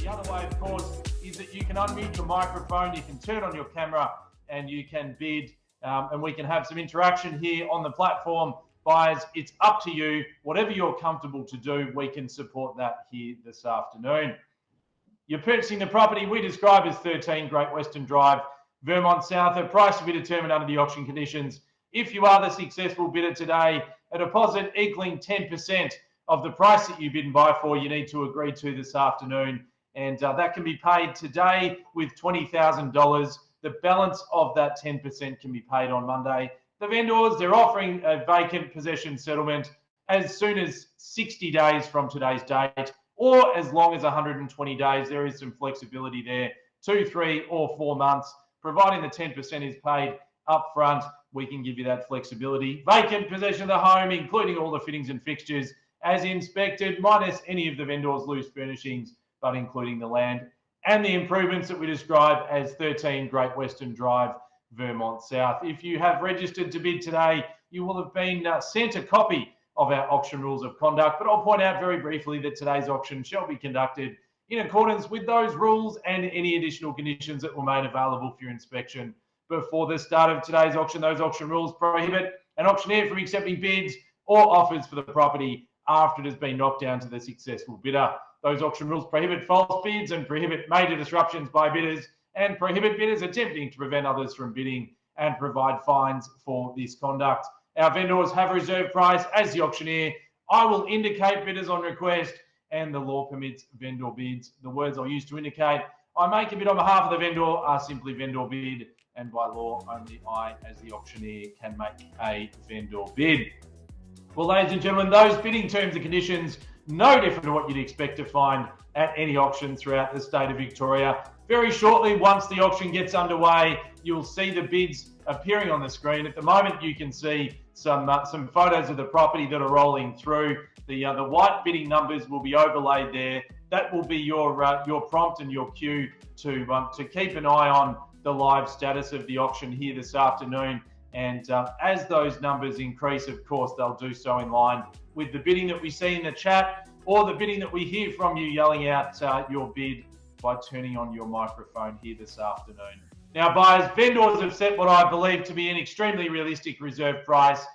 The other way, of course, is that you can unmute your microphone, you can turn on your camera, and you can bid, and we can have some interaction here on the platform. Buyers, it's up to you. Whatever you're comfortable to do, we can support that here this afternoon. You're purchasing the property we describe as 13 Great Western Drive, Vermont South. A price to be determined under the auction conditions. If you are the successful bidder today, a deposit equaling 10% of the price that you bid and buy for, you need to agree to this afternoon. And that can be paid today with $20,000. The balance of that 10% can be paid on Monday. The vendors, they're offering a vacant possession settlement as soon as 60 days from today's date, or as long as 120 days. There is some flexibility there, 2, 3, or 4 months. Providing the 10% is paid up front, we can give you that flexibility. Vacant possession of the home, including all the fittings and fixtures, as inspected, minus any of the vendor's loose furnishings, but including the land and the improvements that we describe as 13 Great Western Drive, Vermont South. If you have registered to bid today, you will have been sent a copy of our auction rules of conduct, but I'll point out very briefly that today's auction shall be conducted in accordance with those rules and any additional conditions that were made available for your inspection before the start of today's auction. Those auction rules prohibit an auctioneer from accepting bids or offers for the property after it has been knocked down to the successful bidder. Those auction rules prohibit false bids and prohibit major disruptions by bidders and prohibit bidders attempting to prevent others from bidding and provide fines for this conduct. Our vendors have a reserve price. As the auctioneer, I will indicate bidders on request, and the law permits vendor bids. The words I'll use to indicate I make a bid on behalf of the vendor are simply vendor bid, and by law, only I, as the auctioneer, can make a vendor bid. Well, ladies and gentlemen, those bidding terms and conditions, no different to what you'd expect to find at any auction throughout the state of Victoria. Very shortly, once the auction gets underway, you'll see the bids appearing on the screen. At the moment, you can see some photos of the property that are rolling through. The white bidding numbers will be overlaid there. That will be your prompt and your cue to keep an eye on the live status of the auction here this afternoon. And as those numbers increase, of course, they'll do so in line with the bidding that we see in the chat or the bidding that we hear from you yelling out your bid by turning on your microphone here this afternoon. Now, buyers, vendors have set what I believe to be an extremely realistic reserve price.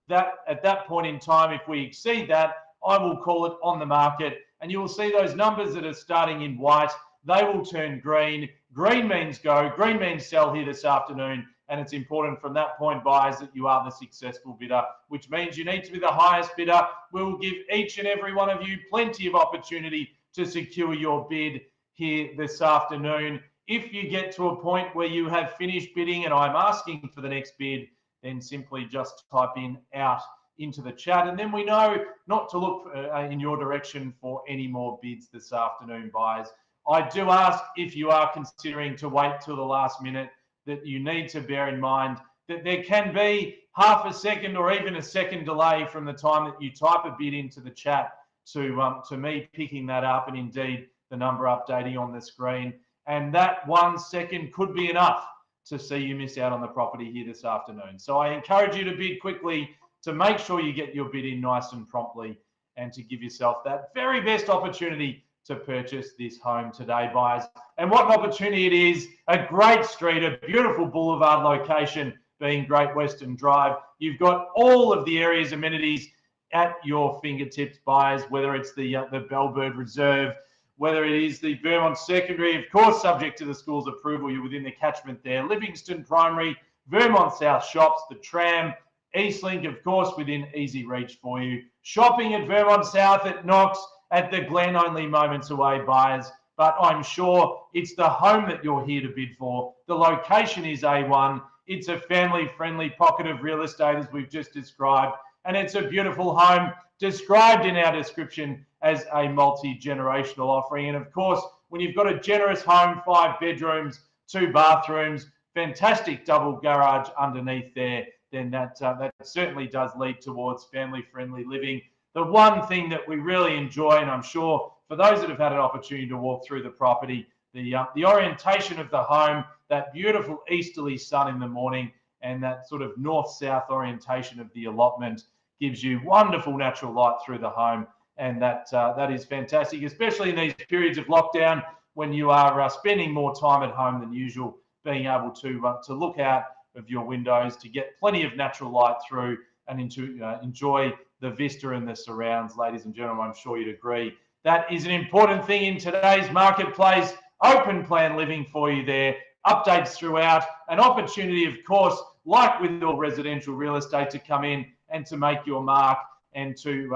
That at that point in time, if we exceed that, I will call it on the market, and you will see those numbers that are starting in white. They will turn green. Green means go. Green means sell here this afternoon. And it's important from that point, buyers, that you are the successful bidder, which means you need to be the highest bidder. We will give each and every one of you plenty of opportunity to secure your bid here this afternoon. If you get to a point where you have finished bidding and I'm asking for the next bid, then simply just type in out into the chat, and then we know not to look in your direction for any more bids this afternoon, buyers. I do ask, if you are considering to wait till the last minute, that you need to bear in mind that there can be half a second or even a second delay from the time that you type a bid into the chat to me picking that up, and indeed the number updating on the screen. And that 1 second could be enough to see you miss out on the property here this afternoon. So I encourage you to bid quickly, to make sure you get your bid in nice and promptly, and to give yourself that very best opportunity to purchase this home today, buyers. And what an opportunity it is. A great street, a beautiful boulevard location being Great Western Drive. You've got all of the area's amenities at your fingertips, buyers, whether it's the Bellbird Reserve, whether it is the Vermont Secondary, of course, subject to the school's approval, you're within the catchment there. Livingston Primary, Vermont South Shops, the tram, Eastlink, of course, within easy reach for you. Shopping at Vermont South, at Knox, at the Glen, only moments away, buyers. But I'm sure it's the home that you're here to bid for. The location is A1. It's a family-friendly pocket of real estate, as we've just described. And it's a beautiful home, described in our description as a multi-generational offering. And of course, when you've got a generous home, 5 bedrooms, 2 bathrooms, fantastic double garage underneath there, then that certainly does lead towards family-friendly living. The one thing that we really enjoy, and I'm sure for those that have had an opportunity to walk through the property, the orientation of the home, that beautiful easterly sun in the morning, and that sort of north-south orientation of the allotment gives you wonderful natural light through the home, and that is fantastic, especially in these periods of lockdown when you are spending more time at home than usual, being able to look out of your windows, to get plenty of natural light through, and enjoy the vista and the surrounds. Ladies and gentlemen, I'm sure you'd agree that is an important thing in today's marketplace. Open plan living for you there, updates throughout, an opportunity, of course, like with all residential real estate, to come in and to make your mark and to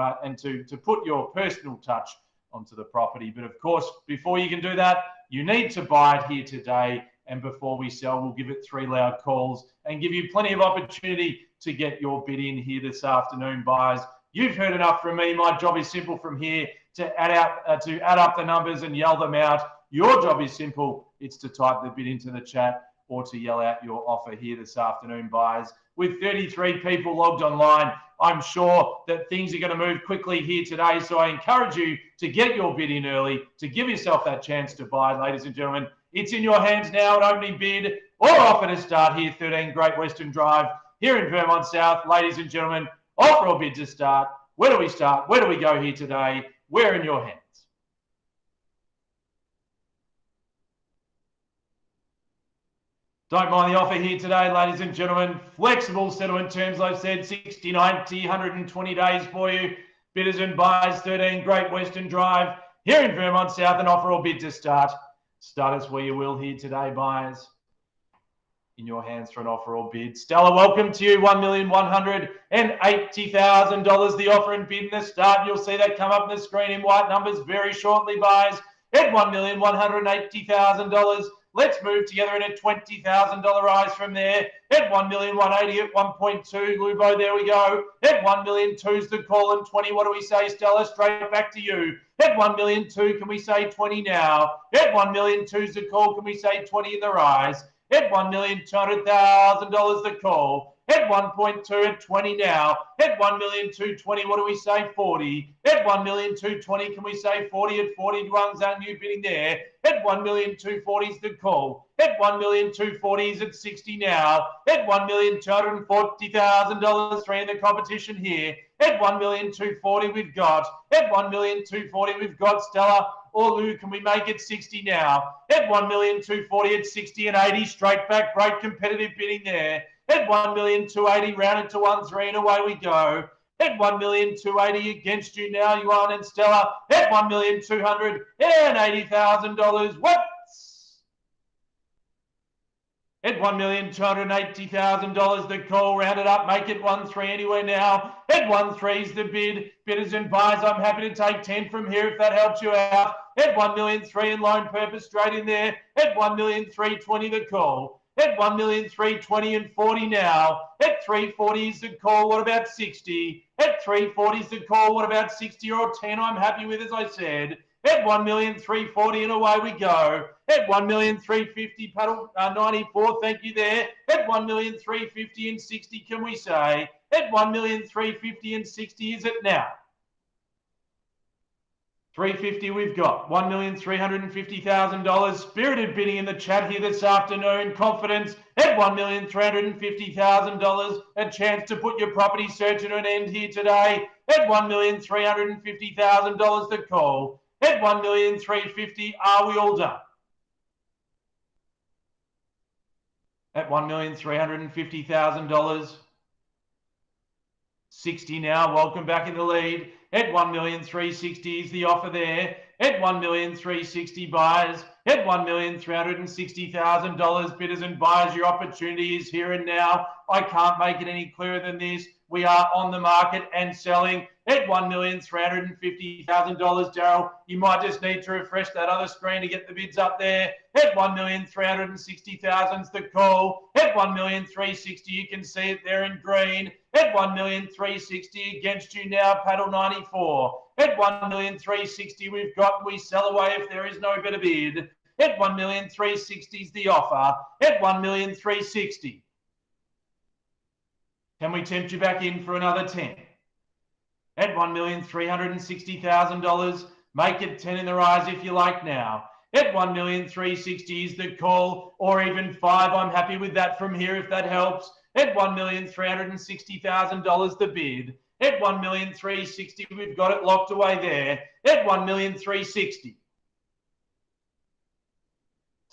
put your personal touch onto the property. But of course, before you can do that, you need to buy it here today. And before we sell, we'll give it 3 loud calls and give you plenty of opportunity to get your bid in here this afternoon, buyers. You've heard enough from me. My job is simple from here, to add up the numbers and yell them out. Your job is simple. It's to type the bid into the chat or to yell out your offer here this afternoon, buyers. With 33 people logged online, I'm sure that things are going to move quickly here today. So I encourage you to get your bid in early, to give yourself that chance to buy, ladies and gentlemen. It's in your hands now, an opening bid or offer to start here, 13 Great Western Drive here in Vermont South. Ladies and gentlemen, offer or bid to start. Where do we start? Where do we go here today? We're in your hands. Don't mind the offer here today, ladies and gentlemen. Flexible settlement terms, I've said, 60, 90, 120 days for you. Bidders and buyers, 13 Great Western Drive here in Vermont South, an offer or bid to start. Start us where you will here today, buyers. In your hands for an offer or bid. Stella, welcome to you. $1,180,000, the offer and bid in the start. You'll see that come up on the screen in white numbers very shortly, buyers. At $1,180,000. Let's move together in a $20,000 rise from there. At $1,180,000 at 1.2. Lubo, there we go. At $1,200,000's the call, and 20. What do we say, Stella? Straight back to you. At $1,200,000, can we say 20 now? At $1,200,000's the call, can we say 20 in the rise? At $1,200,000 the call. At 1.2 at 20 now. At 1,220,000, what do we say? 40. At 1,220,000, can we say 40 at 41's our new bidding there. At 1,240,000's the call. At 1,240,000's at 60 now. At $1,240,000, 3 in the competition here. At 1,240,000 we've got. At 1,240,000 we've got Stella or Lou. Can we make it 60 now? At 1,240,000 at 60 and 80, straight back, great competitive bidding there. At 1,280,000, rounded to 1.3 and away we go. At 1,280,000 against you now, Yuan and Stella. At $1,280,000. Whoops! At $1,280,000, the call, rounded up, make it 1.3 anywhere now. At 1.3's the bid. Bidders and buyers, I'm happy to take 10 from here if that helps you out. At $1,300,000 in loan purpose, straight in there. At $1,320,000 the call. At $1,320,000 and 40 now. At 340's the call. What about 60? At 340's the call. What about 60 or 10? I'm happy with, as I said. At $1,340,000 and away we go. At $1,350,000, paddle 94. Thank you there. At $1,350,000 and 60, can we say? At $1,350,000 and 60, is it now? 350 we've got. $1,350,000. Spirited bidding in the chat here this afternoon. Confidence at $1,350,000. A chance to put your property search to an end here today. At $1,350,000 the call. At $1,350,000, are we all done? At $1,350,000. 60 now, welcome back in the lead. At $1,360,000 is the offer there. At $1,360,000 buyers. At $1,360,000 bidders and buyers, your opportunity is here and now. I can't make it any clearer than this. We are on the market and selling at $1,350,000. Daryl, you might just need to refresh that other screen to get the bids up there. At $1,360,000 is the call. At $1,360,000, you can see it there in green. At $1,360,000 against you now, paddle 94. At $1,360,000 we've got, we sell away if there is no better bid. At $1,360,000 is the offer. At $1,360,000. Can we tempt you back in for another 10? At $1,360,000, make it 10 in the rise if you like now. At $1,360,000 is the call, or even 5. I'm happy with that from here if that helps. At $1,360,000 the bid. At $1,360,000 we've got it locked away there. At $1,360,000.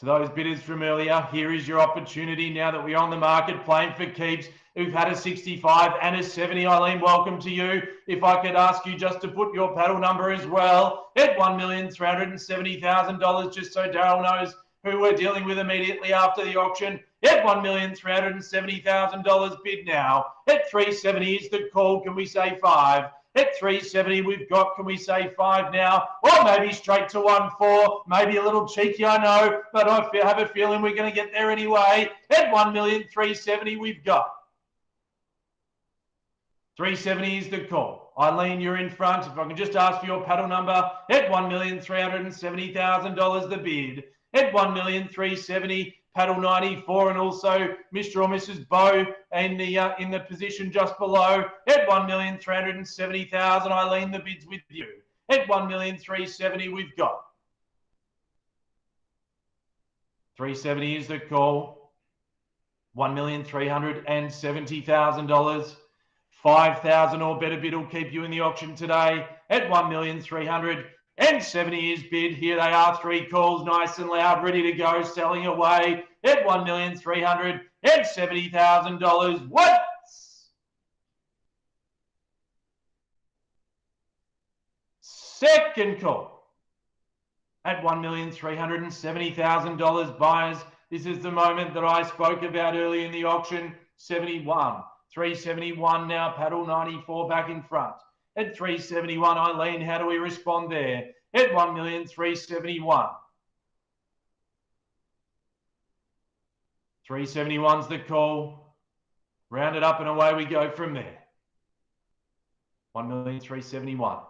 To those bidders from earlier, here is your opportunity now that we're on the market playing for keeps. Who've had a 65 and a 70. Eileen, welcome to you. If I could ask you just to put your paddle number as well at $1,370,000, just so Daryl knows who we're dealing with immediately after the auction. At $1,370,000 bid now. At 370 is the call. Can we say 5? At 370 we've got, can we say 5 now? Or maybe straight to 1.4. Maybe a little cheeky, I know, but I have a feeling we're going to get there anyway. At 1,370 we've got. 370 is the call. Eileen, you're in front. If I can just ask for your paddle number. At $1,370,000 the bid. At 1,370,000. Paddle 94, and also Mr. or Mrs. Bow in the position just below at 1,370,000. Eileen, the bid's with you. At 1,370,000 we've got. 370 is the call. $1,370,000. 5,000 or better bid will keep you in the auction today at 1,370,000. is bid. Here they are, 3 calls, nice and loud, ready to go, selling away at $1,370,000. What? Second call at $1,370,000. Buyers, this is the moment that I spoke about early in the auction. 71, 371 now, paddle 94 back in front. At 371, Eileen, how do we respond there? At 1,371,000. 371's the call. Round it up and away we go from there. 1,371,000.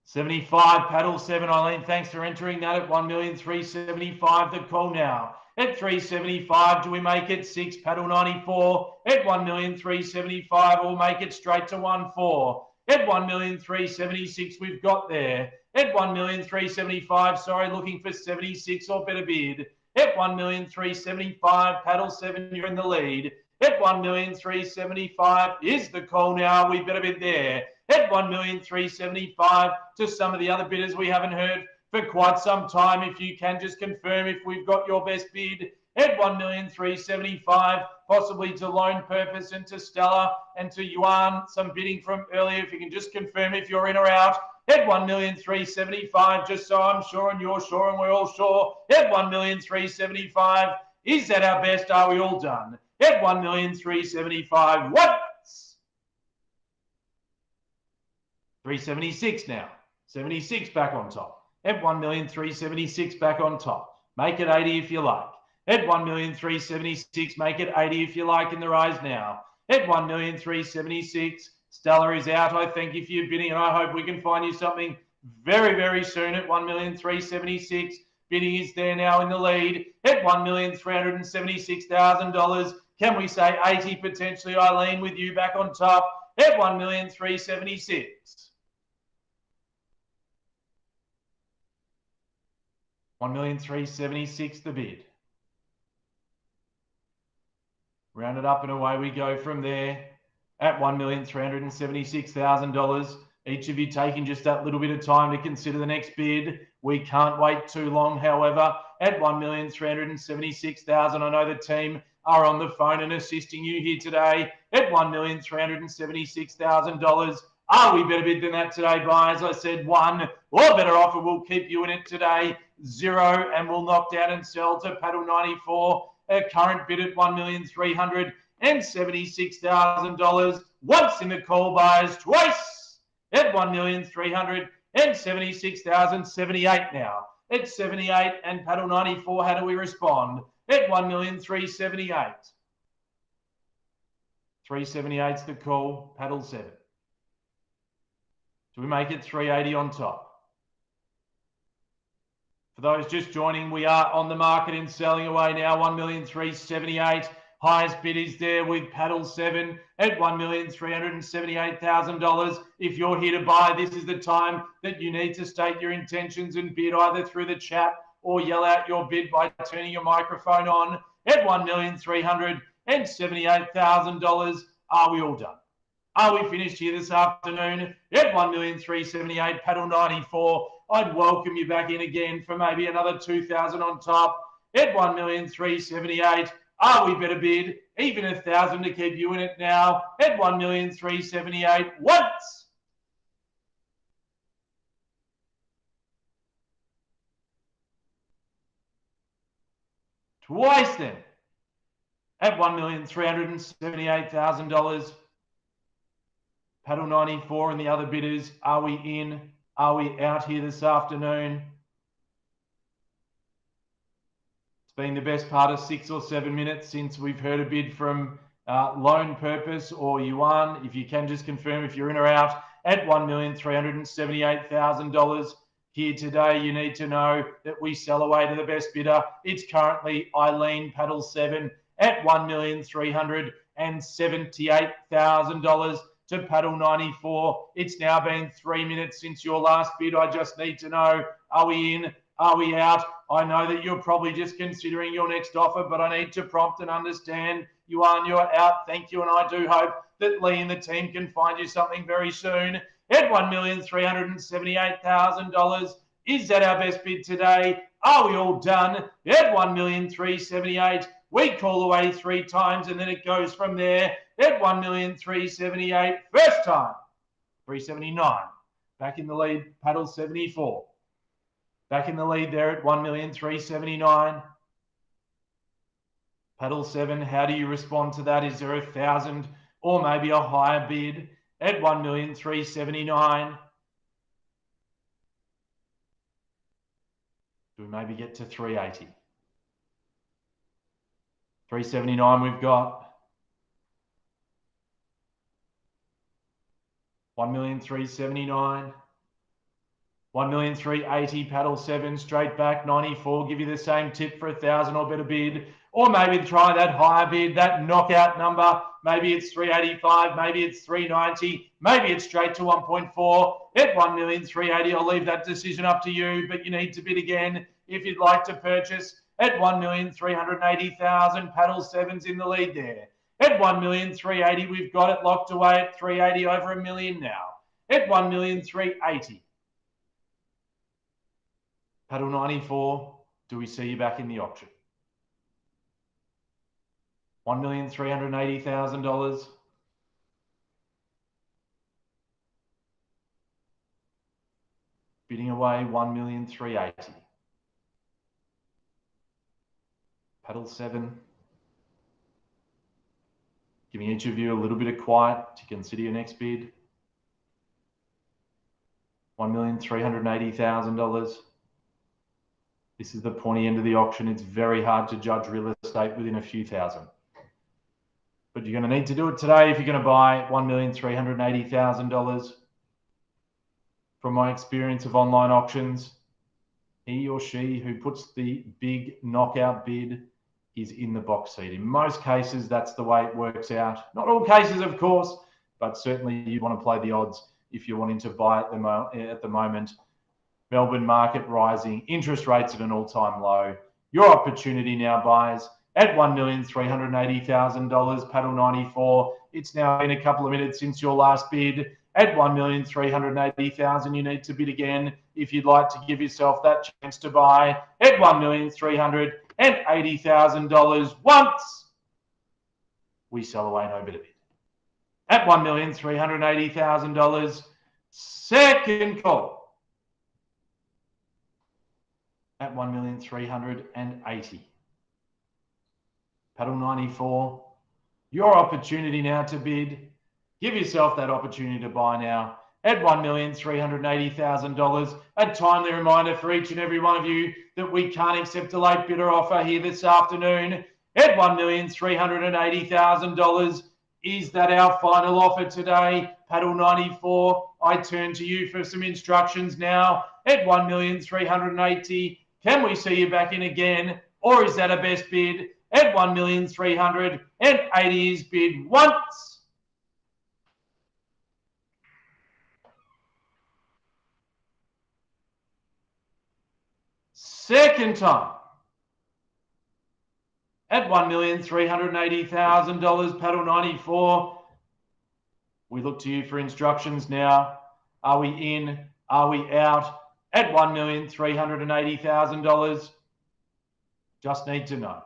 75, paddle 7, Eileen. Thanks for entering that at 1,375,000. The call now. At 375, do we make it 6? Paddle 94 at 1,375,000. We'll make it straight to 1.4. At 1,376,000 we've got there. At 1,375,000, sorry, looking for 76 or better bid. At 1,375,000, paddle 7, you're in the lead. At 1,375,000 is the call now. We better bid there. At 1,375,000 to some of the other bidders we haven't heard for quite some time. If you can just confirm if we've got your best bid at 1,375,000, possibly to Loan Purpose and to Stella and to Yuan, some bidding from earlier. If you can just confirm if you're in or out at 1,375,000, just so I'm sure and you're sure and we're all sure at 1,375,000. Is that our best? Are we all done? At 1,375,000, what? 376 now. 76 back on top. At 1,376,000 back on top. Make it 80 if you like. At 1,376,000, make it 80 if you like in the rise now. At 1,376,000, Stella is out, I think, if you're bidding, and I hope we can find you something very, very soon at 1,376,000. Bidding is there now in the lead at $1,376,000. Can we say 80 potentially, Eileen, with you back on top at 1,376,000? 1,376,000 the bid. Round it up and away we go from there at $1,376,000. Each of you taking just that little bit of time to consider the next bid. We can't wait too long, however, at $1,376,000. I know the team are on the phone and assisting you here today at $1,376,000. We better bid than that today, buyers? I said 1 or better offer will keep you in it today. 0, and we'll knock down and sell to paddle 94. A current bid at $1,376,000. Once in the call, buyers, twice at $1,376,000. 78 now. At 78 and paddle 94, how do we respond? At $1,378,000. 378's the call, paddle 7. Do we make it 380 on top? For those just joining, we are on the market and selling away now. 1,378,000. Highest bid is there with paddle 7 at $1,378,000. If you're here to buy, this is the time that you need to state your intentions and bid either through the chat or yell out your bid by turning your microphone on at $1,378,000. Are we all done? Are we finished here this afternoon at $1,378,000, paddle 94? I'd welcome you back in again for maybe another 2,000 on top. At 1,378,000. Are we better bid? Even 1,000 to keep you in it now. At 1,378,000 once. Twice then. At $1,378,000. Paddle 94 and the other bidders. Are we in? Are we out here this afternoon? It's been the best part of 6 or 7 minutes since we've heard a bid from Loan Purpose or Yuan. If you can just confirm if you're in or out. At $1,378,000 here today, you need to know that we sell away to the best bidder. It's currently Eileen Paddle 7 at $1,378,000 to Paddle 94. It's now been 3 minutes since your last bid. I just need to know, are we in? Are we out? I know that you're probably just considering your next offer, but I need to prompt and understand you are out. Thank you, and I do hope that Lee and the team can find you something very soon. At $1,378,000. Is that our best bid today? Are we all done? At $1,378,000. We call away 3 times, and then it goes from there. At $1,378,000. First time. 379. Back in the lead, Paddle 74. Back in the lead there at $1,379,000. Paddle 7, how do you respond to that? Is there 1,000 or maybe a higher bid at $1,379,000? Do we maybe get to 380? 379 we've got. 1,379,000. 1,380,000, Paddle 7, straight back, 94. Give you the same tip for 1,000 or better bid. Or maybe try that higher bid, that knockout number. Maybe it's 385, maybe it's 390, maybe it's straight to 1.4. At 1,380,000, I'll leave that decision up to you, but you need to bid again if you'd like to purchase. At 1,380,000, Paddle 7's in the lead there. At 1,380,000, we've got it locked away at 380, over $1 million now. At 1,380,000. Paddle 94, do we see you back in the auction? $1,380,000. Bidding away $1,380,000. Paddle 7. Giving each of you a little bit of quiet to consider your next bid. $1,380,000. This is the pointy end of the auction. It's very hard to judge real estate within a few thousand. But you're going to need to do it today if you're going to buy $1,380,000. From my experience of online auctions, he or she who puts the big knockout bid is in the box seat. In most cases, that's the way it works out. Not all cases, of course, but certainly you want to play the odds if you're wanting to buy at the moment. Melbourne market rising, interest rates at an all-time low. Your opportunity now, buyers, at $1,380,000, Paddle 94. It's now been a couple of minutes since your last bid. At $1,380,000, you need to bid again if you'd like to give yourself that chance to buy. At $1,380,000 once. We sell away no better bid. At $1,380,000, second call. At $1,380,000. Paddle 94, your opportunity now to bid. Give yourself that opportunity to buy now at $1,380,000. A timely reminder for each and every one of you that we can't accept a late bidder offer here this afternoon at $1,380,000. Is that our final offer today? Paddle 94, I turn to you for some instructions now at $1,380,000. Can we see you back in again? Or is that a best bid? At $1,380,000 is bid once. Second time. At $1,380,000, Paddle 94. We look to you for instructions now. Are we in? Are we out? at $1,380,000. Just need to know.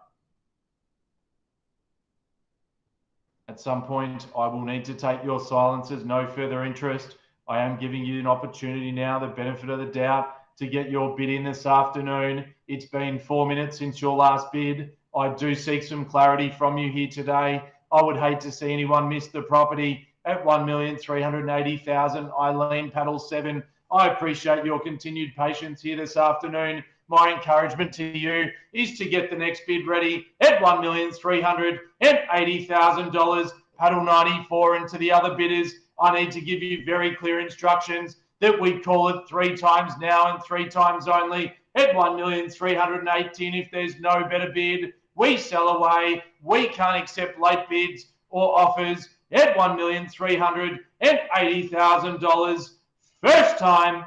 At some point, I will need to take your silences. No further interest. I am giving you an opportunity now, the benefit of the doubt, to get your bid in this afternoon. It's been 4 minutes since your last bid. I do seek some clarity from you here today. I would hate to see anyone miss the property at $1,380,000. Eileen, paddle 7. I appreciate your continued patience here this afternoon. My encouragement to you is to get the next bid ready at $1,380,000. Paddle 94, and to the other bidders, I need to give you very clear instructions that we call it 3 times now and 3 times only at $1,380,000. If there's no better bid, we sell away. We can't accept late bids or offers at $1,380,000. First time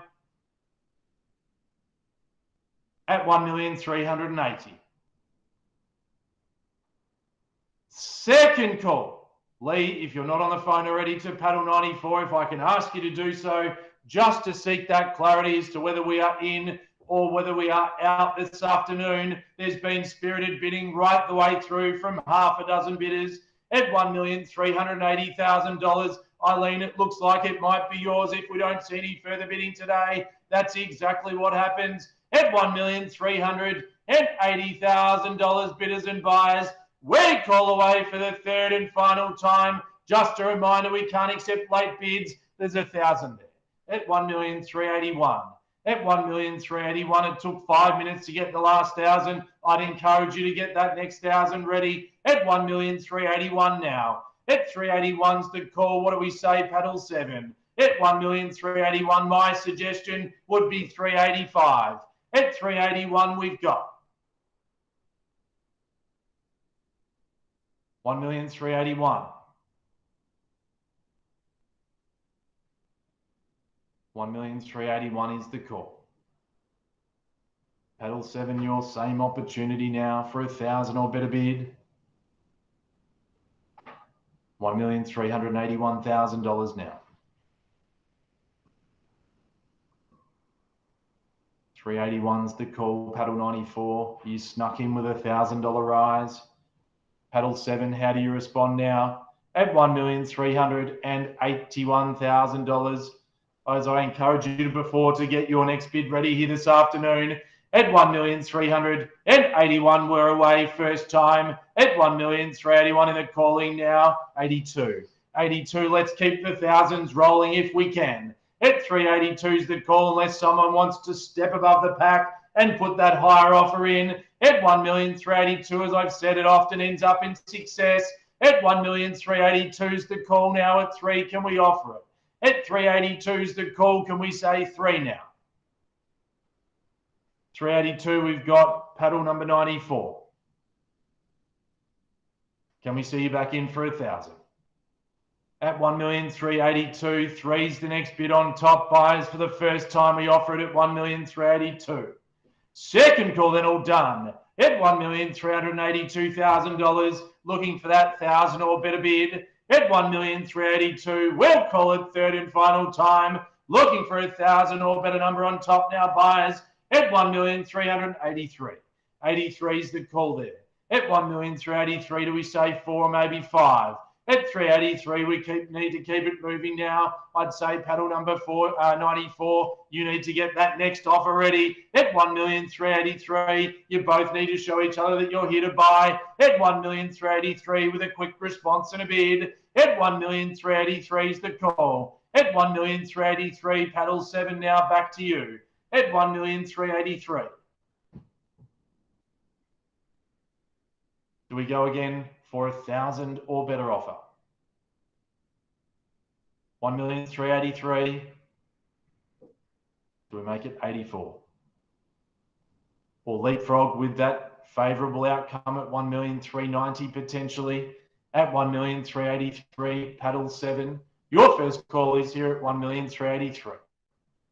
at $1,380,000. Second call. Lee, if you're not on the phone already, to paddle 94, if I can ask you to do so, just to seek that clarity as to whether we are in or whether we are out this afternoon. There's been spirited bidding right the way through from half a dozen bidders at $1,380,000. Eileen, it looks like it might be yours if we don't see any further bidding today. That's exactly what happens at $1,380,000, bidders and buyers. We call away for the third and final time. Just a reminder, we can't accept late bids. There's 1,000 there at $1,381,000. At $1,381,000, it took 5 minutes to get the last 1,000. I'd encourage you to get that next 1,000 ready at $1,381,000 now. At 381's the call. What do we say, paddle 7? At $1,381,000, my suggestion would be 385. At 381, we've got $1,381,000. $1,381,000 is the call. Paddle 7, your same opportunity now for 1,000 or better bid. $1,381,000 now. 381's the call. Paddle 94, you snuck in with $1,000 rise. Paddle 7, how do you respond now? At $1,381,000. As I encourage you before to get your next bid ready here this afternoon. At $1,381,000, we're away first time. At $1,381,000 in the calling now. 82. 82, let's keep the thousands rolling if we can. At 382's the call, unless someone wants to step above the pack and put that higher offer in. At $1,382,000, as I've said, it often ends up in success. At $1,382,000's the call now. At 3, can we offer it? At 382's the call. Can we say 3 now? 382, we've got paddle number 94. Can we see you back in for 1,000? At $1,382,000, 3's the next bid on top. Buyers for the first time, we offer it at $1,382,000. Second call, then all done. At $1,382,000, looking for that 1,000 or better bid. At $1,382,000, we'll call it third and final time. Looking for 1,000 or better number on top now, buyers. At $1,383,000. 83's the call there. At $1,383,000, do we say 4 or maybe 5? At 383, we need to keep it moving now. I'd say paddle number 94, you need to get that next offer ready. At $1,383,000, you both need to show each other that you're here to buy. At $1,383,000 with a quick response and a bid. At $1,383,000 is the call. At $1,383,000, paddle 7 now, back to you. At $1,383,000. Do we go again for 1,000 or better offer? $1,383,000. Do we make it 84? Or leapfrog with that favourable outcome at $1,390,000 potentially. At $1,383,000, paddle 7. Your first call is here at $1,383,000.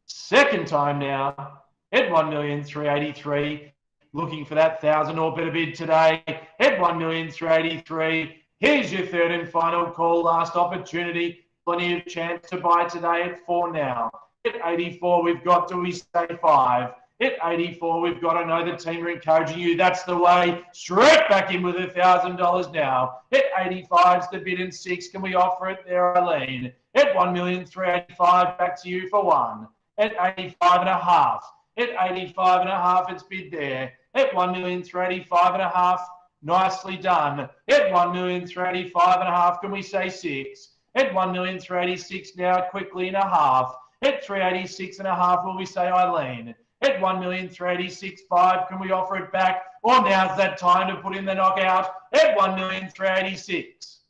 Second time now at $1,383,000. Looking for that 1,000 or better bid today at $1,383,000. Here's your third and final call, last opportunity. Plenty of chance to buy today at 4 now. At 84, we've got, do we say 5? At 84, we've got, I know the team are encouraging you. That's the way. Straight back in with $1,000 now. At 85's the bid in 6. Can we offer it there, Eileen? At 1,385, back to you for 1. At 85 and a half. At 85 and a half, it's bid there. At 1,385 and a half, nicely done. At 1,385 and a half, can we say 6? At 1,386 now, quickly and a half. At 386 and a half, will we say Eileen? At 1,386.5, can we offer it back? Or now's that time to put in the knockout at 1,386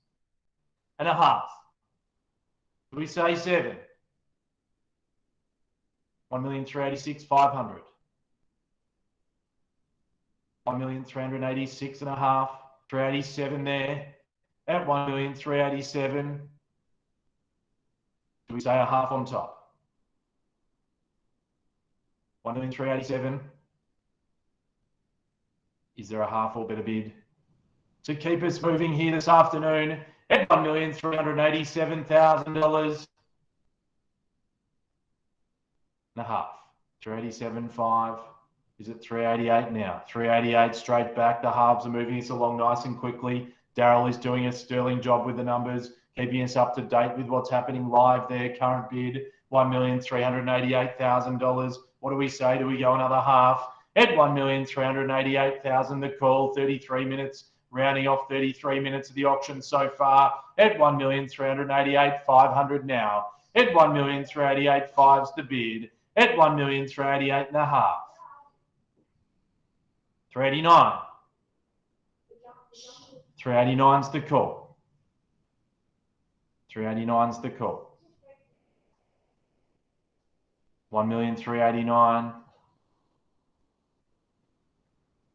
and a half. Do we say 7? 1,386,500. 1,386 and a half. 387 there. At 1,387. Do we say a half on top? 1,387. Is there a half or better bid to keep us moving here this afternoon at $1,387,000 and a half? 387.5. Is it 388 now? 388 straight back. The halves are moving us along nice and quickly. Daryl is doing a sterling job with the numbers, keeping us up to date with what's happening live there. Current bid, $1,388,000. What do we say? Do we go another half? At $1,388,000, the call, 33 minutes, rounding off 33 minutes of the auction so far. At $1,388,500 now. At $1,388,500's the bid. At $1,388,500 and a half. 389. 389's the call. 389's the call. 1,389,000.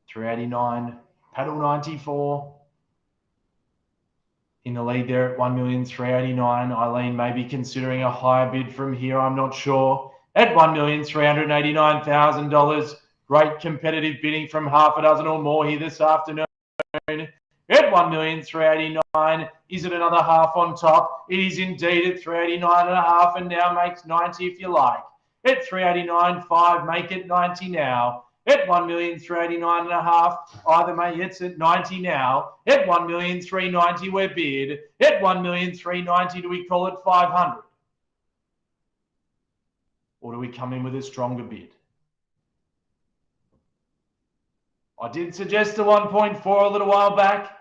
389, paddle 94. In the lead there at 1,389,000. Eileen may be considering a higher bid from here, I'm not sure. At $1,389,000. Great competitive bidding from half a dozen or more here this afternoon. At $1,389,000. Is it another half on top? It is indeed at 389 and a half, and now makes 90 if you like. At 389.5, make it 90 now. At 1,389 and a half, either may it's at 90 now. At 1,390 we're bid. At 1,390 do we call it 500? Or do we come in with a stronger bid? I did suggest the 1.4 a little while back.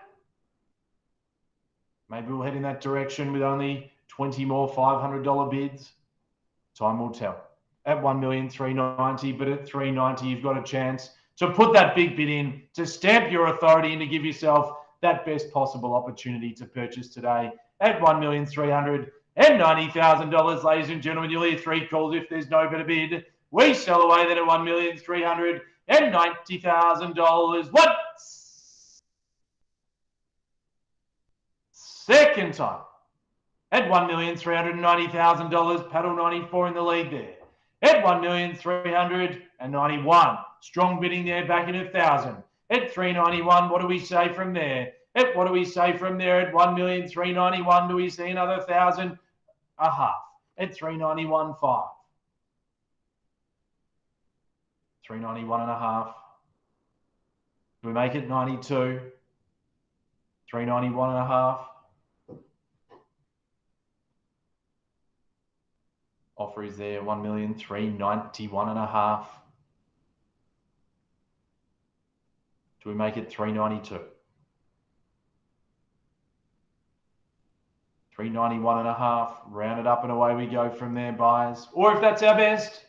Maybe we'll head in that direction with only 20 more $500 bids. Time will tell. At 1,390,000, but at 390, you've got a chance to put that big bid in, to stamp your authority and to give yourself that best possible opportunity to purchase today at $1,390,000, ladies and gentlemen. You'll hear 3 calls if there's no better bid. We sell away then at $1,390,000. What? Second time at $1,390,000. Paddle 94 in the lead there. At $1,391,000. Strong bidding there, back in 1,000. At 391, what do we say from there? At what do we say from there? At 1,391,000, do we see another 1,000? A half. At 391.5. 391 and a half. Do we make it 92? 391 and a half. Offer is there, 1,391 and a half. Do we make it 392? 391 and a half, round it up and away we go from there, buyers. Or if that's our best,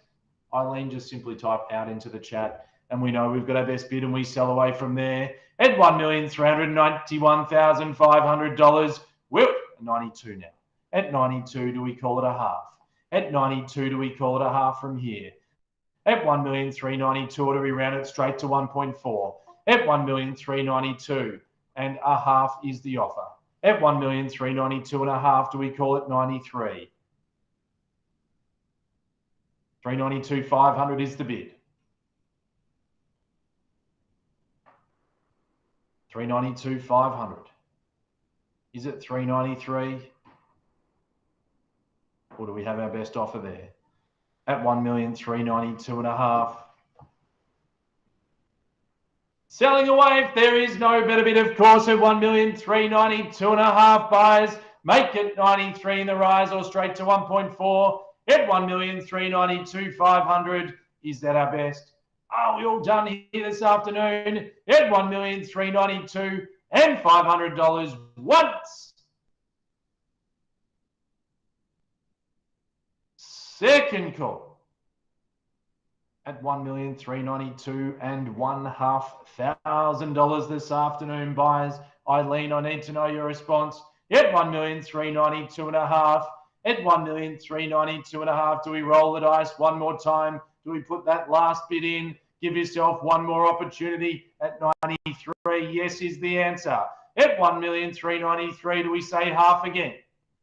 Eileen, just simply type out into the chat and we know we've got our best bid and we sell away from there at $1,391,500. We're at 92 now. At 92, do we call it a half? At 92, do we call it a half from here? At 1,392,000, or do we round it straight to 1.4? At 1,392,000 and a half is the offer. At 1,392,000 and a half, do we call it 93? 392,500 is the bid. 392,500. Is it 393? Or do we have our best offer there? at 1,392,500. Selling away if there is no better bid, of course, at 1,392,500. Buyers, make it 93 in the rise or straight to 1.4 at 1,392,500. Is that our best? Are we all done here this afternoon at $1,392,500 and $500 once? Second call at $1,392,500 this afternoon. Buyers, Eileen, I need to know your response at 1,392,500. At 1,392,500, do we roll the dice one more time? Do we put that last bid in? Give yourself one more opportunity at 93. Yes is the answer. At 1,393,000, do we say half again?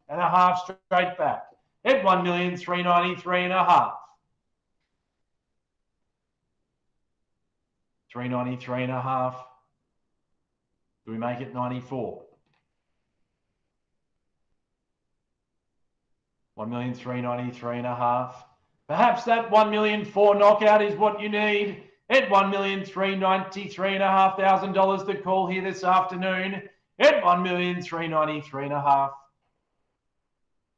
And a half straight back. At 1,393,500. 393.5. Do we make it 94? 1,393,500. Perhaps that 1,004,000 knockout is what you need. At $1,393,500, the call here this afternoon. At 1,393,500.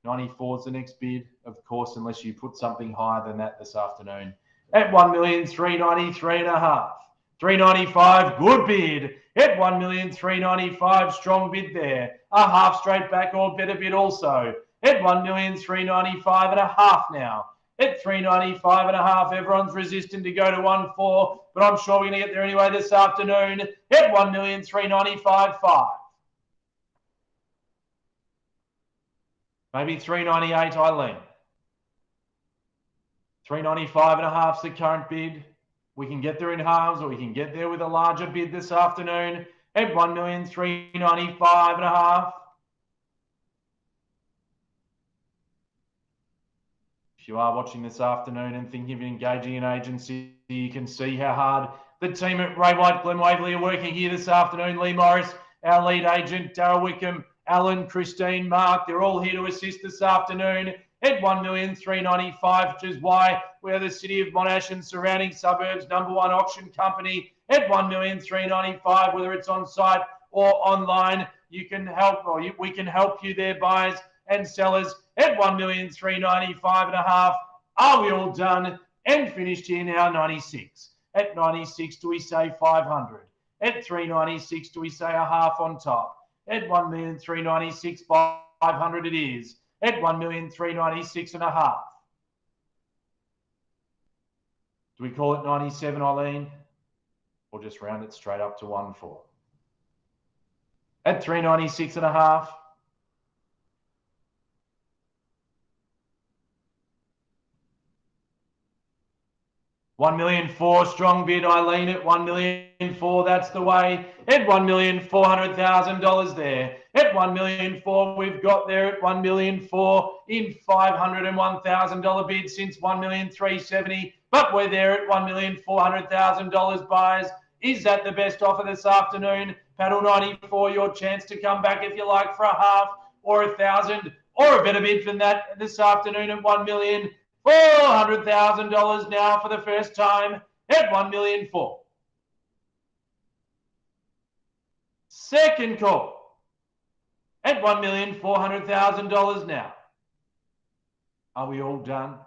94 is the next bid, of course, unless you put something higher than that this afternoon. At 1,393,500. 395, good bid. At 1,395,000, strong bid there. A half straight back or better bid also. At 1,395,500 now. At 395.5, everyone's resistant to go to 1.4, but I'm sure we're going to get there anyway this afternoon. At 1,395,500. Maybe 398, Eileen. 395.5 is the current bid. We can get there in halves, or we can get there with a larger bid this afternoon at 1,395,500. If you are watching this afternoon and thinking of engaging an agency, you can see how hard the team at Ray White, Glen, Waverley are working here this afternoon. Lee Morris, our lead agent, Darryl Wickham, Alan, Christine, Mark, they're all here to assist this afternoon at 1,395,000, which is why we're the City of Monash and surrounding suburbs #1 auction company at 1,395,000, whether it's on site or online. You can help, or we can help you there, buyers and sellers, at 1,395,500. Are we all done and finished here now? 96. At 96, do we say 500? At 396, do we say a half on top? At 1,396,500 it is. At 1,396,500. Do we call it 97, Eileen? Or just round it straight up to 1.4? At 396.5. $1,004,000 strong bid, Eileen, at $1,004,000. That's the way. At $1,400,000 there. At $1,004,000, we've got there at $1,004,000 in $501,000 bid since $1,370,000. But we're there at $1,400,000 buyers. Is that the best offer this afternoon? Paddle 94, your chance to come back if you like for a half or 1,000 or a better bid than that this afternoon at $1,400,000 now for the first time at $1,004,000. Second call at $1,400,000 now. Are we all done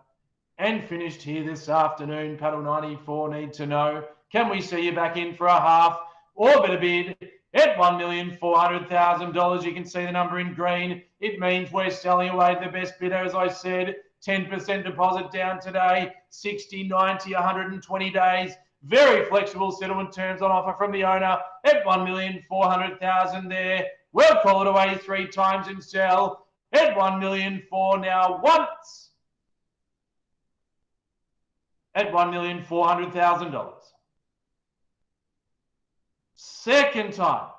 and finished here this afternoon? Paddle 94 need to know. Can we see you back in for a half or better bid at $1,400,000? You can see the number in green. It means we're selling away the best bidder, as I said. 10% deposit down today, 60, 90, 120 days. Very flexible settlement terms on offer from the owner at $1,400,000 there. We'll call it away 3 times and sell at $1,004,000 now once at $1,400,000. Second time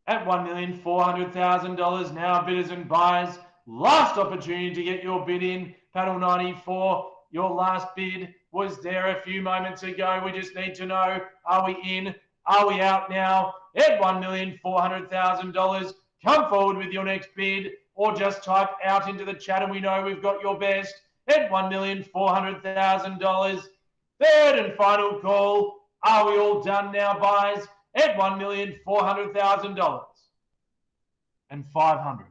at $1,400,000 now, bidders and buyers. Last opportunity to get your bid in. Paddle 94, your last bid was there a few moments ago. We just need to know, are we in? Are we out now? At $1,400,000, come forward with your next bid or just type out into the chat and we know we've got your best at $1,400,000. Third and final call. Are we all done now, buyers? At $1,400,000 and 500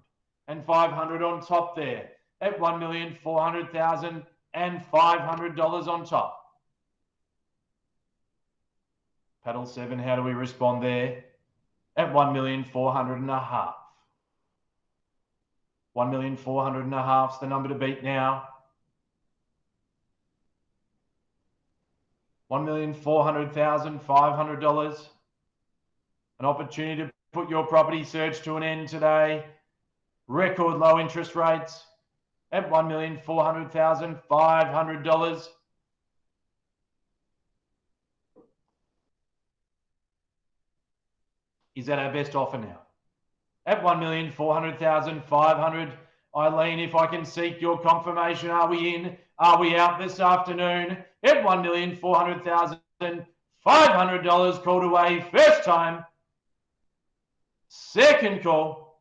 and 500 on top there at $1,400,000 and $500 on top. Paddle 7, how do we respond there? At 1,400,500. 1,400,500 is the number to beat now. $1,400,500. An opportunity to put your property search to an end today. Record low interest rates at $1,400,500. Is that our best offer now? At $1,400,500. Eileen, if I can seek your confirmation, are we in? Are we out this afternoon? At $1,400,500 called away first time. Second call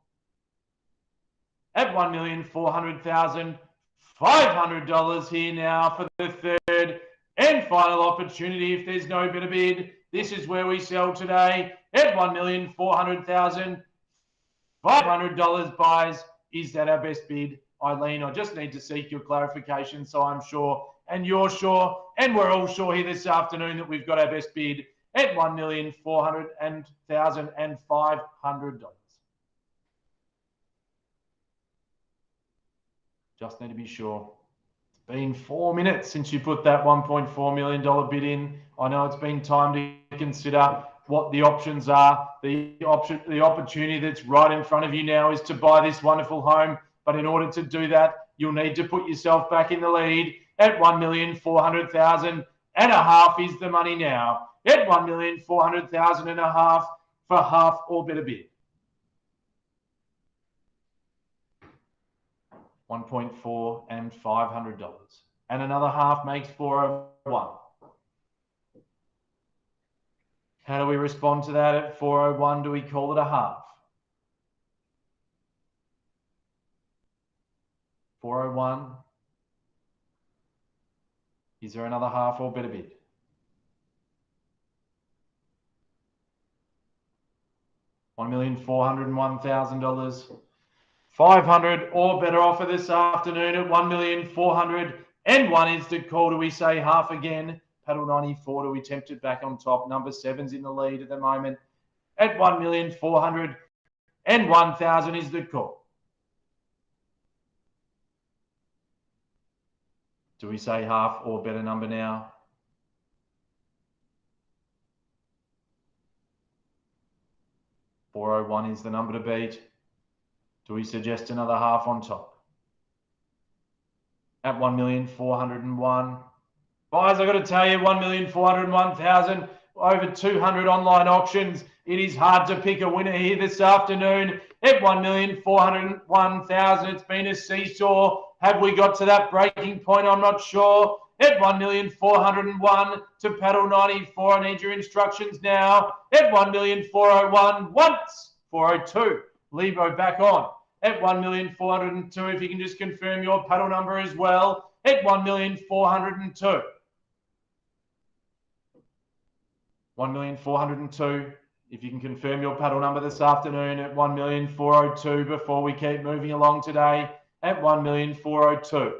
at $1,400,500 here now for the third and final opportunity. If there's no better bid, this is where we sell today at $1,400,500 buys. Is that our best bid? Eileen, I just need to seek your clarification so I'm sure and you're sure and we're all sure here this afternoon that we've got our best bid at $1,400,500. Just need to be sure. It's been 4 minutes since you put that $1.4 million bid in. I know it's been time to consider what the options are. The opportunity that's right in front of you now is to buy this wonderful home. But in order to do that, you'll need to put yourself back in the lead at $1,400,500 is the money now. At $1,400,500 for half or better bid. 1.4 and $500. And another half makes 401. How do we respond to that at 401? Do we call it a half? 401. Is there another half or better bid? $1,401,000. 500 or better offer this afternoon at $1,401 is the call. Do we say half again? Paddle 94, do we tempt it back on top? Number 7's in the lead at the moment at $1,401,000 is the call. Do we say half or better number now? $401 is the number to beat. Do we suggest another half on top? At $1,401,000. Guys, I've got to tell you, $1,401,000, over 200 online auctions. It is hard to pick a winner here this afternoon. At $1,401,000, it's been a seesaw. Have we got to that breaking point? I'm not sure. At $1,401,000 to paddle 94. I need your instructions now. At $1,401,000 once, 402. Lebo back on at $1,402,000. If you can just confirm your paddle number as well at $1,402,000. 1,402,000. If you can confirm your paddle number this afternoon at 1,402,000 before we keep moving along today at 1,402,000.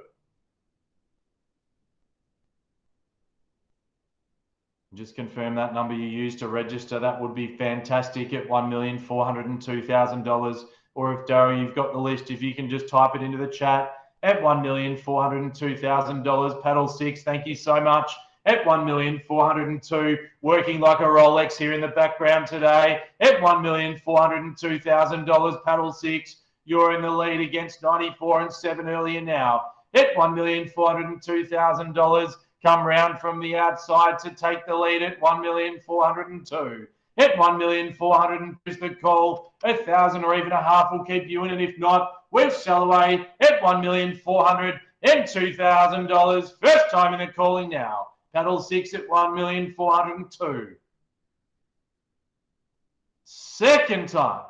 Just confirm that number you used to register. That would be fantastic at $1,402,000. Or if Darryl, you've got the list, if you can just type it into the chat at $1,402,000. Paddle 6, thank you so much. At $1,402,000, working like a Rolex here in the background today. At $1,402,000, paddle 6, you're in the lead against 94 and 7 earlier now. At $1,402,000. Come round from the outside to take the lead at $1,402,000. At $1,402,000 is the call. 1,000 or even a half will keep you in, and if not, we'll sell away at $1,402,000. First time in the calling now. Paddle 6 at $1,402,000. Second time.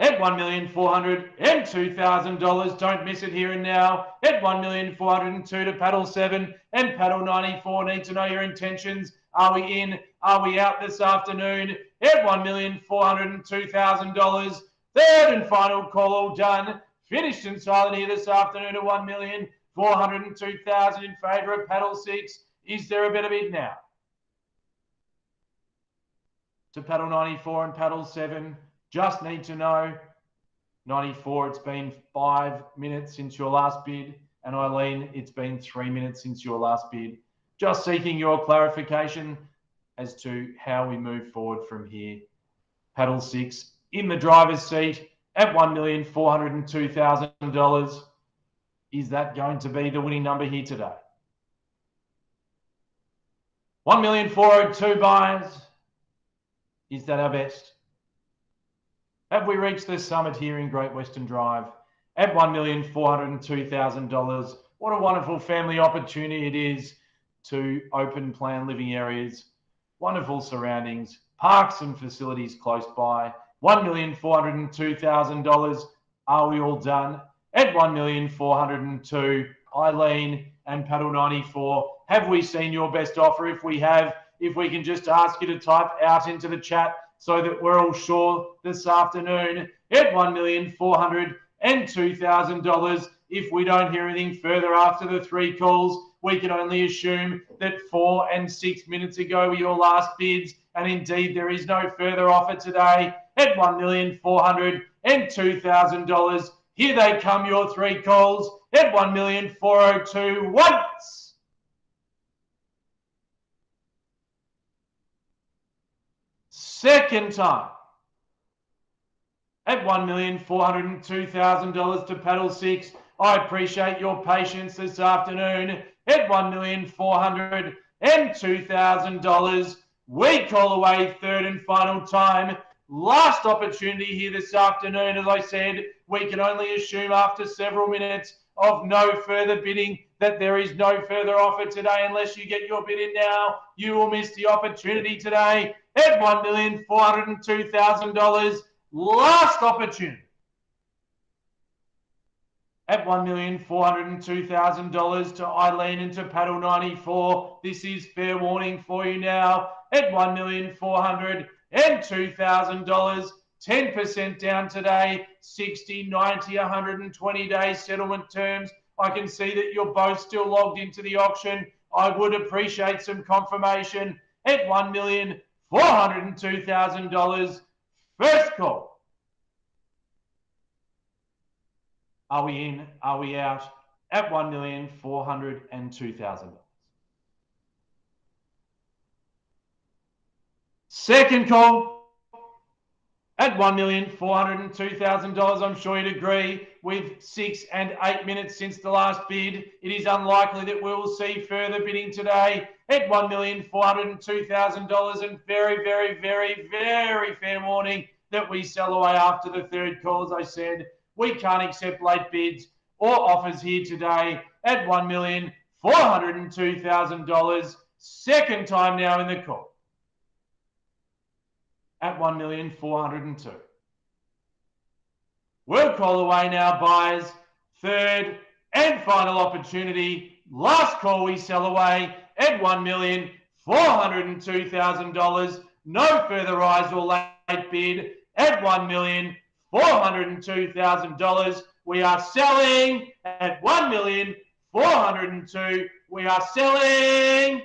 at $1,402,000. Don't miss it here and now. At $1,402,000 to paddle 7 and paddle 94. Need to know your intentions. Are we in? Are we out this afternoon? At $1,402,000. Third and final call, all done. Finished and silent here this afternoon at $1,402,000 in favour of paddle 6. Is there a better bid now? To paddle 94 and paddle 7. Just need to know. 94, it's been 5 minutes since your last bid. And Eileen, it's been 3 minutes since your last bid. Just seeking your clarification as to how we move forward from here. Paddle 6 in the driver's seat at $1,402,000. Is that going to be the winning number here today? $1,402,000 buyers. Is that our best? Have we reached the summit here in Great Western Drive at $1,402,000? What a wonderful family opportunity it is to open plan living areas, wonderful surroundings, parks and facilities close by. $1,402,000. Are we all done? At $1,402,000, Eileen and paddle 94. Have we seen your best offer? If we have, if we can just ask you to type out into the chat so that we're all sure this afternoon at $1,402,000. If we don't hear anything further after the 3 calls, we can only assume that 4 and 6 minutes ago were your last bids, and indeed there is no further offer today at $1,402,000. Here they come, your 3 calls at $1,402,000 once. Second time at $1,402,000 to paddle 6. I appreciate your patience this afternoon at $1,402,000. We call away third and final time. Last opportunity here this afternoon. As I said, we can only assume after several minutes of no further bidding that there is no further offer today. Unless you get your bid in now, you will miss the opportunity today at $1,402,000. Last opportunity at $1,402,000 to Eileen and to paddle 94. This is fair warning for you now at $1,402,000. 10% down today, 60, 90, 120 days settlement terms. I can see that you're both still logged into the auction. I would appreciate some confirmation at $1,402,000. First call. Are we in? Are we out? At $1,402,000. Second call. At $1,402,000, I'm sure you'd agree, with 6 and 8 minutes since the last bid, it is unlikely that we will see further bidding today at $1,402,000. And very, very, very, very fair warning that we sell away after the third call. As I said, we can't accept late bids or offers here today at $1,402,000. Second time now in the call. At $1,402,000. We'll call away now, buyers. Third and final opportunity. Last call we sell away at $1,402,000. No further rise or late bid at $1,402,000. We are selling at $1,402,000. We are selling.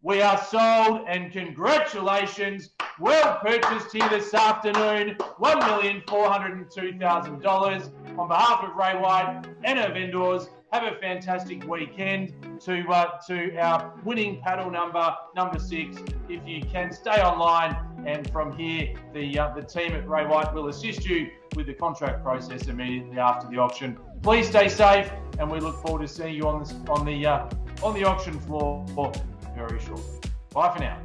We are sold, and congratulations. Well purchased here this afternoon, $1,402,000. On behalf of Ray White and our vendors, have a fantastic weekend to our winning paddle number 6. If you can, stay online, and from here, the team at Ray White will assist you with the contract process immediately after the auction. Please stay safe, and we look forward to seeing you on the auction floor very shortly. Bye for now.